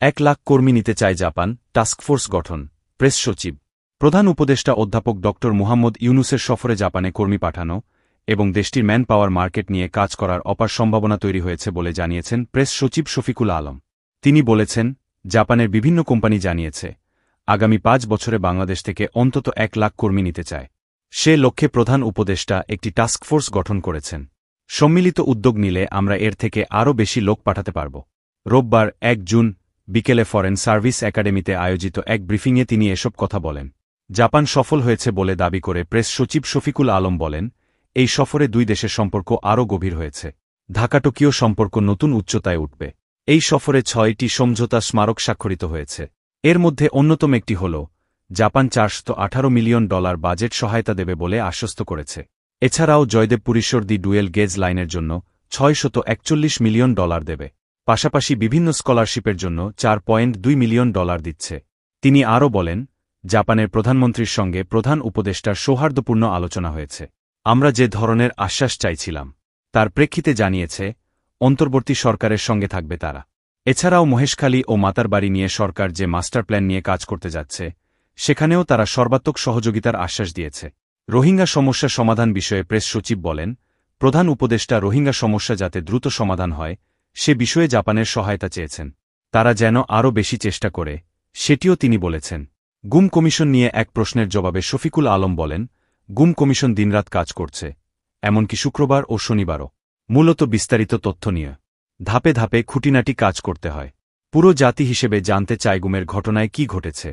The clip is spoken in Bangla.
1,00,000 কর্মী নিতে চায় জাপান, টাস্কফোর্স গঠন। প্রেস সচিব, প্রধান উপদেষ্টা অধ্যাপক ড মুহাম্মদ ইউনুসের সফরে জাপানে কর্মী পাঠানো এবং দেশটির ম্যান পাওয়ার মার্কেট নিয়ে কাজ করার অপার সম্ভাবনা তৈরি হয়েছে বলে জানিয়েছেন প্রেস সচিব শফিকুল আলম। তিনি বলেছেন, জাপানের বিভিন্ন কোম্পানি জানিয়েছে, আগামী 5 বছরে বাংলাদেশ থেকে অন্তত 1,00,000 কর্মী নিতে চায়। সে লক্ষ্যে প্রধান উপদেষ্টা একটি টাস্কফোর্স গঠন করেছেন। সম্মিলিত উদ্যোগ নিলে আমরা এর থেকে আরও বেশি লোক পাঠাতে পারব। রোববার 1 জুন বিকেলে ফরেন সার্ভিস একাডেমিতে আয়োজিত এক ব্রিফিংয়ে তিনি এসব কথা বলেন। জাপান সফল হয়েছে বলে দাবি করে প্রেস সচিব শফিকুল আলম বলেন, এই সফরে দুই দেশের সম্পর্ক আরও গভীর হয়েছে। ঢাকা টোকিও সম্পর্ক নতুন উচ্চতায় উঠবে। এই সফরে 6টি সমঝোতা স্মারক স্বাক্ষরিত হয়েছে। এর মধ্যে অন্যতম একটি হল, জাপান $418 মিলিয়ন বাজেট সহায়তা দেবে বলে আশ্বস্ত করেছে। এছাড়াও জয়দেবপুরী সরদি ডুয়েল গেজ লাইনের জন্য $641 মিলিয়ন দেবে। পাশাপাশি বিভিন্ন স্কলারশিপের জন্য $4.2 মিলিয়ন দিচ্ছে। তিনি আরও বলেন, জাপানের প্রধানমন্ত্রীর সঙ্গে প্রধান উপদেষ্টার সৌহার্দ্যপূর্ণ আলোচনা হয়েছে। আমরা যে ধরনের আশ্বাস চাইছিলাম, তার প্রেক্ষিতে জানিয়েছে, অন্তর্বর্তী সরকারের সঙ্গে থাকবে তারা। এছাড়াও মহেশখালী ও মাতারবাড়ি নিয়ে সরকার যে মাস্টার প্ল্যান নিয়ে কাজ করতে যাচ্ছে, সেখানেও তারা সর্বাত্মক সহযোগিতার আশ্বাস দিয়েছে। রোহিঙ্গা সমস্যা সমাধান বিষয়ে প্রেস সচিব বলেন, প্রধান উপদেষ্টা রোহিঙ্গা সমস্যা যাতে দ্রুত সমাধান হয়, সে বিষয়ে জাপানের সহায়তা চেয়েছেন। তারা যেন আরও বেশি চেষ্টা করে, সেটিও তিনি বলেছেন। গুম কমিশন নিয়ে এক প্রশ্নের জবাবে শফিকুল আলম বলেন, গুম কমিশন দিনরাত কাজ করছে, এমনকি শুক্রবার ও শনিবারও। মূলত বিস্তারিত তথ্য নিয়ে ধাপে ধাপে খুঁটিনাটি কাজ করতে হয়। পুরো জাতি হিসেবে জানতে চায় গুমের ঘটনায় কি ঘটেছে।